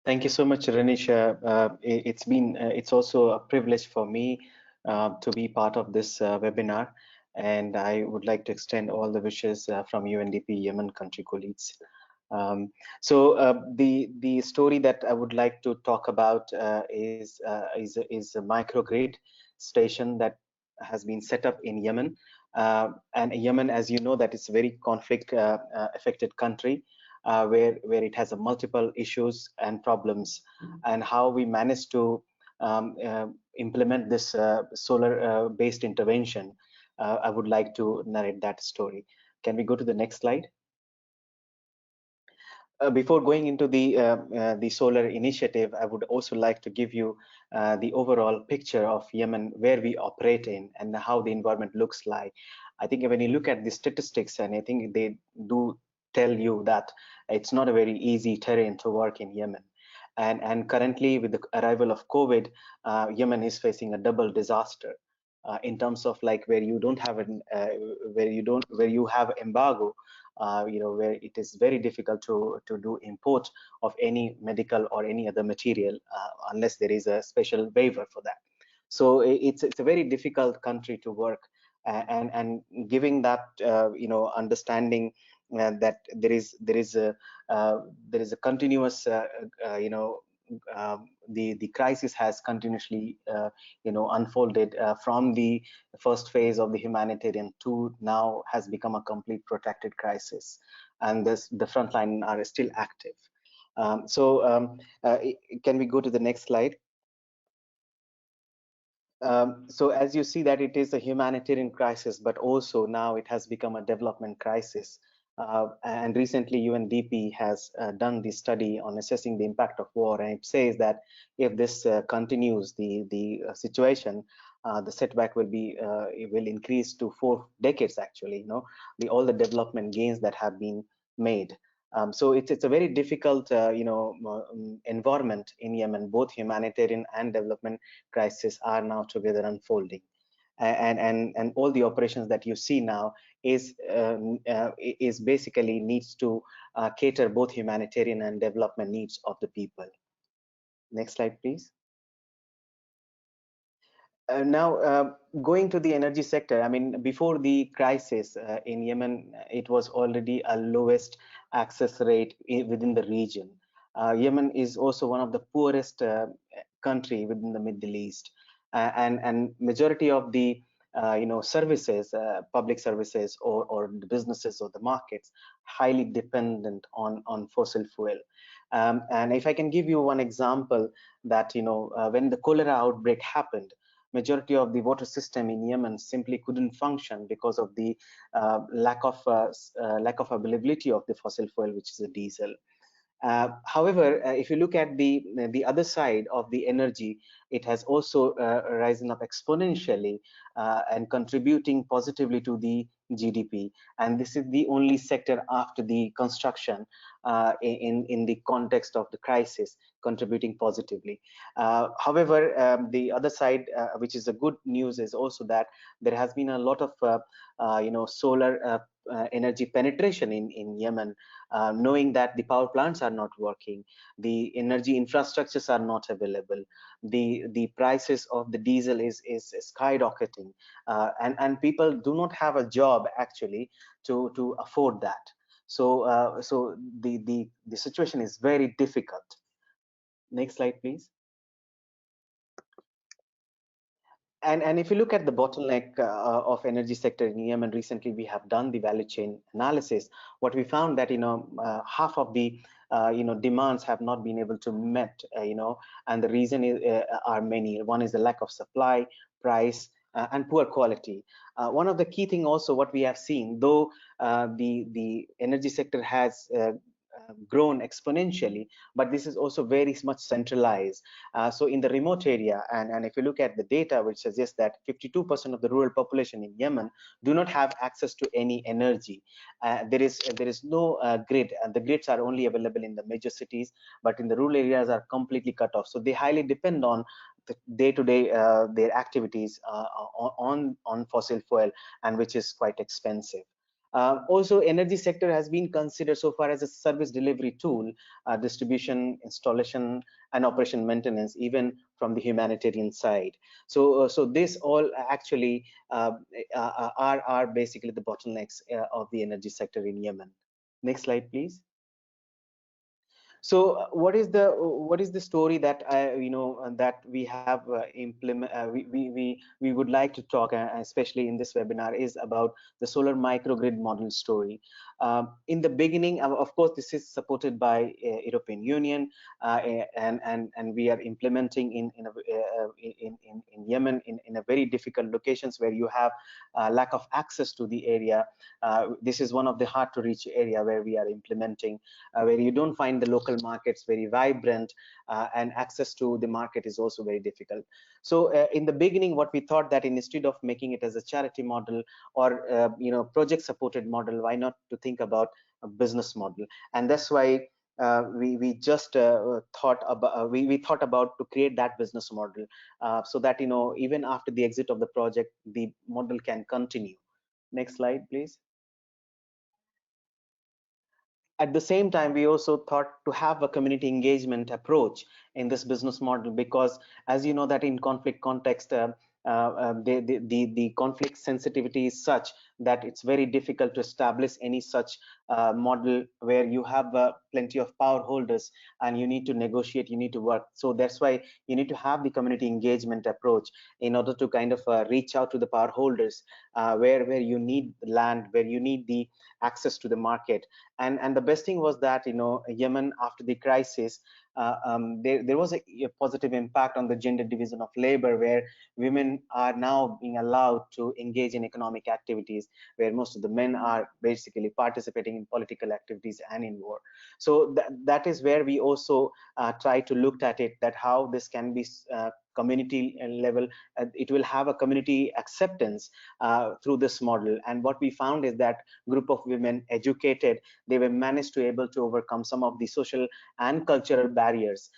Thank you so much, Renisha. It's also a privilege for me to be part of this webinar, and I would like to extend all the wishes from UNDP Yemen country colleagues. Um, the story that I would like to talk about is a microgrid station that has been set up in Yemen, and Yemen, as you know, that is a very conflict affected country where it has a multiple issues and problems, and how we managed to implement this solar based intervention. I would like to narrate that story. Can we go to the next slide? Before going into the solar initiative, I would also like to give you the overall picture of Yemen, where we operate in, and how the environment looks like. I think when you look at the statistics, and I think they do tell you that it's not a very easy terrain to work in Yemen. And currently, with the arrival of COVID, Yemen is facing a double disaster. In terms of like where you don't have an where you have embargo, where it is very difficult to do import of any medical or any other material unless there is a special waiver for that. So it's a very difficult country to work, and giving that understanding that there is a continuous the crisis has continuously unfolded from the first phase of the humanitarian to now has become a complete protracted crisis, and the front line are still active. Can we go to the next slide? So as you see that it is a humanitarian crisis, but also now it has become a development crisis. And recently UNDP has done the study on assessing the impact of war, and it says that if this continues, the situation, the setback will be it will increase to 4 decades actually. All the development gains that have been made. So it's a very difficult environment in Yemen. Both humanitarian and development crisis are now together unfolding, and all the operations that you see now is basically needs to cater both humanitarian and development needs of the people. Next slide, please. Now, going to the energy sector, I mean, before the crisis in Yemen, it was already a lowest access rate within the region. Yemen is also one of the poorest country within the Middle East, and majority of the services, public services or the businesses or the markets, highly dependent on fossil fuel. And if I can give you one example, that when the cholera outbreak happened, majority of the water system in Yemen simply couldn't function because of the lack of availability of the fossil fuel, which is a diesel. However, if you look at the other side of the energy, it has also risen up exponentially and contributing positively to the GDP. And this is the only sector after the construction in the context of the crisis contributing positively. However, the other side, which is a good news, is also that there has been a lot of solar energy penetration in Yemen, knowing that the power plants are not working, the energy infrastructures are not available, the prices of the diesel is skyrocketing, and people do not have a job actually to afford that. So the situation is very difficult. Next slide, please. And if you look at the bottleneck of energy sector in Yemen, recently we have done the value chain analysis. What we found that half of the demands have not been able to met, and the reason are many. One is the lack of supply, price, and poor quality. One of the key thing also what we have seen, though the energy sector has grown exponentially, but this is also very much centralized. So in the remote area, and if you look at the data, which suggests that 52% of the rural population in Yemen do not have access to any energy. There is no grid, and the grids are only available in the major cities, but in the rural areas are completely cut off. So they highly depend on the day-to-day their activities on fossil fuel, and which is quite expensive. Also, energy sector has been considered so far as a service delivery tool, distribution, installation, and operation maintenance, even from the humanitarian side. So this all actually are basically the bottlenecks of the energy sector in Yemen. Next slide, please. So what is the story that that we have implement we would like to talk, especially in this webinar, is about the solar microgrid model story. In the beginning, of course, this is supported by European Union, and we are implementing in Yemen in a very difficult locations where you have lack of access to the area. This is one of the hard to reach area where we are implementing, where you don't find the local markets very vibrant, and access to the market is also very difficult. So in the beginning, what we thought that instead of making it as a charity model or project supported model, why not to think about a business model? And that's why we just thought about we thought about to create that business model, so that even after the exit of the project, the model can continue. Next slide, please. At the same time, we also thought to have a community engagement approach in this business model, because as you know that in conflict context, the conflict sensitivity is such that it's very difficult to establish any such model where you have plenty of power holders and you need to negotiate, you need to work. So that's why you need to have the community engagement approach in order to kind of reach out to the power holders, where you need land, where you need the access to the market. And the best thing was that Yemen, after the crisis, there was a positive impact on the gender division of labor, where women are now being allowed to engage in economic activities, where most of the men are basically participating in political activities and in war. So that is where we also try to look at it, that how this can be community level. It will have a community acceptance through this model. And what we found is that group of women educated, they were managed to able to overcome some of the social and cultural barriers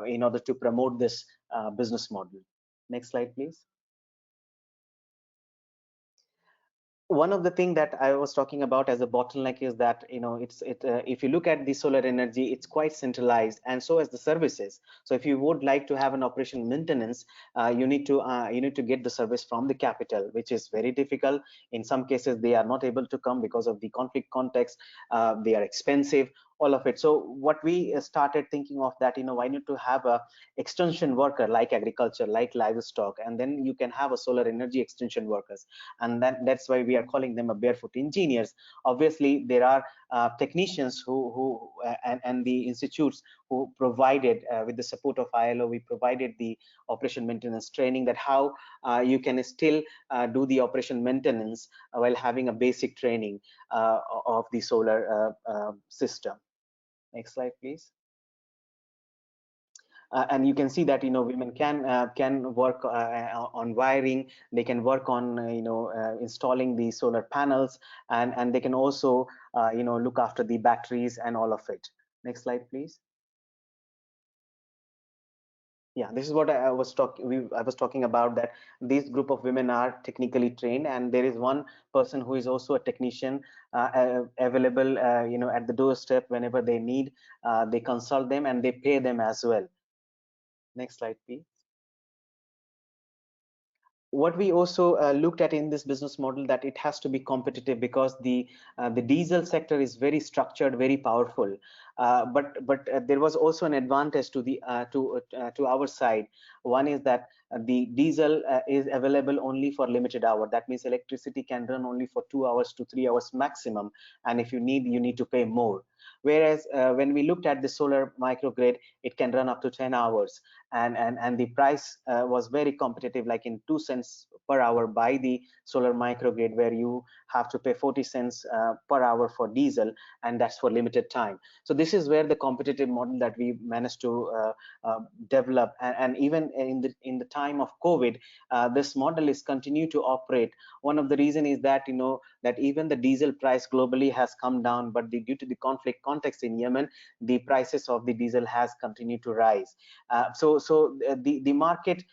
in order to promote this business model. Next slide, please. One of the things that I was talking about as a bottleneck is that if you look at the solar energy, it's quite centralized, and so as the services. So if you would like to have an operation maintenance, you need to get the service from the capital, which is very difficult. In some cases, they are not able to come because of the conflict context. They are expensive, all of it. So what we started thinking of that, why not to have a extension worker like agriculture, like livestock, and then you can have a solar energy extension workers, and that's why we are calling them a barefoot engineers. Obviously, there are technicians who and the institutes who provided, with the support of ILO, we provided the operation maintenance training, that how you can still do the operation maintenance while having a basic training of the solar system. Next slide, please. And you can see that women can work on wiring, they can work on installing the solar panels, and they can also look after the batteries and all of it. Next slide, please. Yeah, this is what I was talking about, that this group of women are technically trained, and there is one person who is also a technician available at the doorstep whenever they need. They consult them and they pay them as well. Next slide, please. What we also looked at in this business model, that it has to be competitive, because the diesel sector is very structured, very powerful, but there was also an advantage to the to our side. One is that the diesel is available only for limited hour. That means electricity can run only for 2 hours to 3 hours maximum, and if you need to pay more. Whereas when we looked at the solar microgrid, it can run up to 10 hours, and the price was very competitive, like in 2 cents per hour by the solar microgrid, where you have to pay 40 cents per hour for diesel, and that's for limited time. So this is where the competitive model that we managed to develop, and even in the time of COVID, this model is continue to operate. One of the reason is that that even the diesel price globally has come down, but due to the conflict economic context in Yemen, the prices of the diesel has continued to rise. The market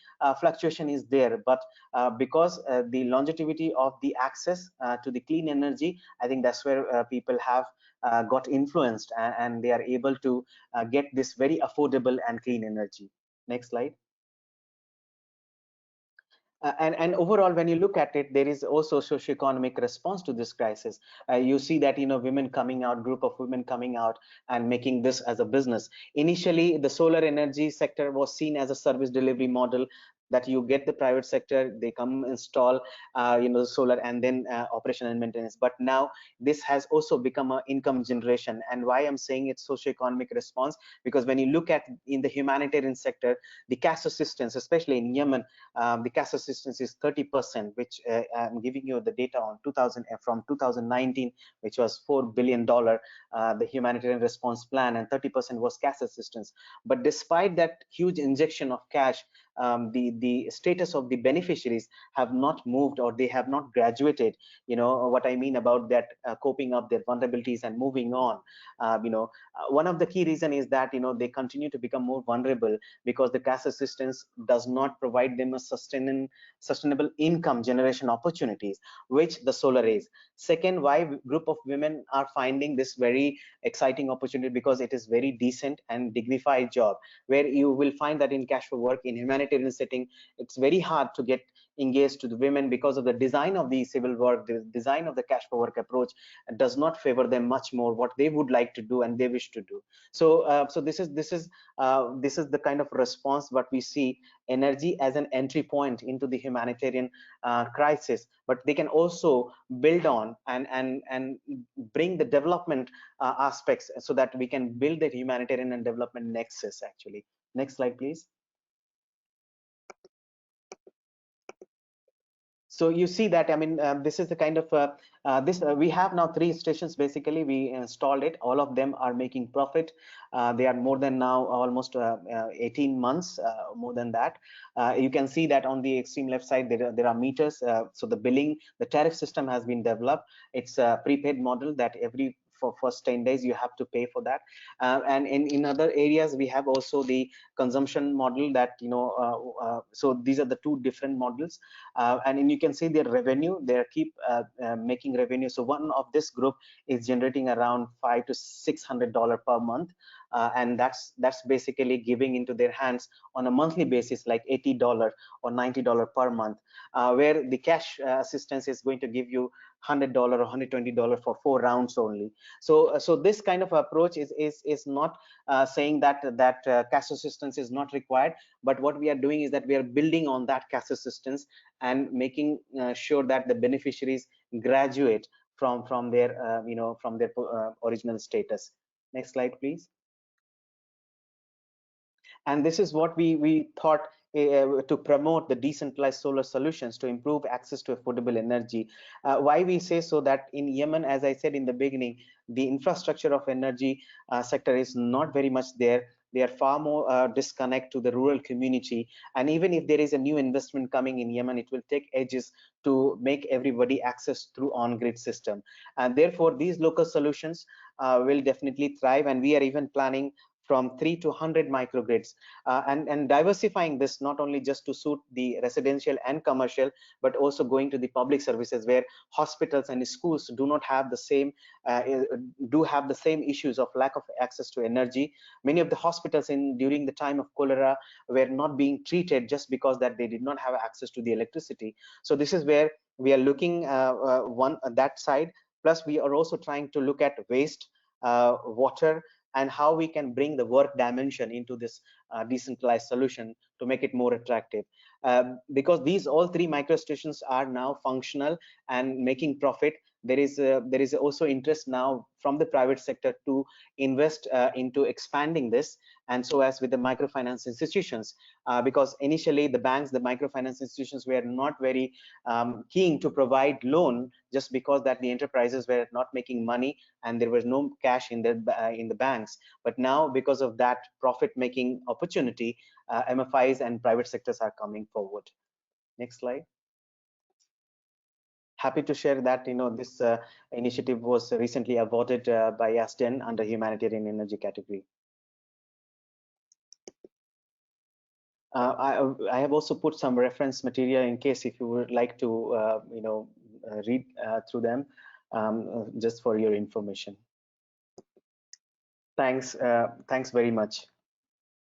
fluctuation is there, but because the longevity of the access to the clean energy, I think that's where people have got influenced, and they are able to get this very affordable and clean energy. Next slide. And overall, when you look at it, there is also socioeconomic response to this crisis. You see that, women coming out, group of women coming out and making this as a business. Initially, the solar energy sector was seen as a service delivery model, that you get the private sector, they come install the solar, and then operation and maintenance. But now this has also become an income generation. And why I'm saying it's socioeconomic response, because when you look at in the humanitarian sector, the cash assistance, especially in Yemen, the cash assistance is 30%, which I'm giving you the data on from 2019, which was $4 billion, the humanitarian response plan, and 30% was cash assistance. But despite that huge injection of cash, the status of the beneficiaries have not moved, or they have not graduated. What I mean about that, coping up their vulnerabilities and moving on. One of the key reason is that they continue to become more vulnerable because the cash assistance does not provide them a sustainable income generation opportunities, which the solar is. Second, why group of women are finding this very exciting opportunity, because it is very decent and dignified job, where you will find that in cash for work, in humanitarian setting, it's very hard to get engaged to the women because of the design of the civil work. The design of the cash for work approach does not favor them much more what they would like to do and they wish to do. So this is the kind of response what we see. Energy as an entry point into the humanitarian crisis, but they can also build on and bring the development aspects, so that we can build the humanitarian and development nexus actually. Next slide, please. So you see that, this is the kind of we have now 3 stations. Basically, we installed it. All of them are making profit. They are more than now almost 18 months, more than that. You can see that on the extreme left side, there are meters. So the billing, the tariff system has been developed. It's a prepaid model that for first 10 days you have to pay for that. And in other areas, we have also the consumption model that, so these are the 2 different models. And you can see their revenue, they keep making revenue. So one of this group is generating around $500 to $600 per month. And that's basically giving into their hands on a monthly basis, like $80 or $90 per month, where the cash assistance is going to give you $100 or $120 for 4 rounds only. So this kind of approach is not saying that cash assistance is not required, but what we are doing is that we are building on that cash assistance and making sure that the beneficiaries graduate from their original status. Next slide, please. And this is what we thought, to promote the decentralized solar solutions to improve access to affordable energy. Why we say so, that in Yemen, as I said in the beginning, the infrastructure of energy sector is not very much there. They are far more disconnect to the rural community. And even if there is a new investment coming in Yemen, it will take ages to make everybody access through on-grid system. And therefore, these local solutions will definitely thrive. And we are even planning from 3 to 100 microgrids, and diversifying this, not only just to suit the residential and commercial, but also going to the public services, where hospitals and schools do not have the same issues of lack of access to energy. Many of the hospitals during the time of cholera were not being treated just because that they did not have access to the electricity. So this is where we are looking that side. Plus, we are also trying to look at waste, water, and how we can bring the work dimension into this decentralized solution to make it more attractive. Because these all 3 micro stations are now functional and making profit, there is also interest now from the private sector to invest into expanding this, and so as with the microfinance institutions, because initially the banks, the microfinance institutions, were not very keen to provide loan, just because that the enterprises were not making money and there was no cash in the banks. But now, because of that profit making opportunity, MFIs and private sectors are coming forward. Next slide. happy to share that this initiative was recently awarded by ASDEN under humanitarian energy category. I have also put some reference material in case if you would like to read through them, just for your information. Thanks very much.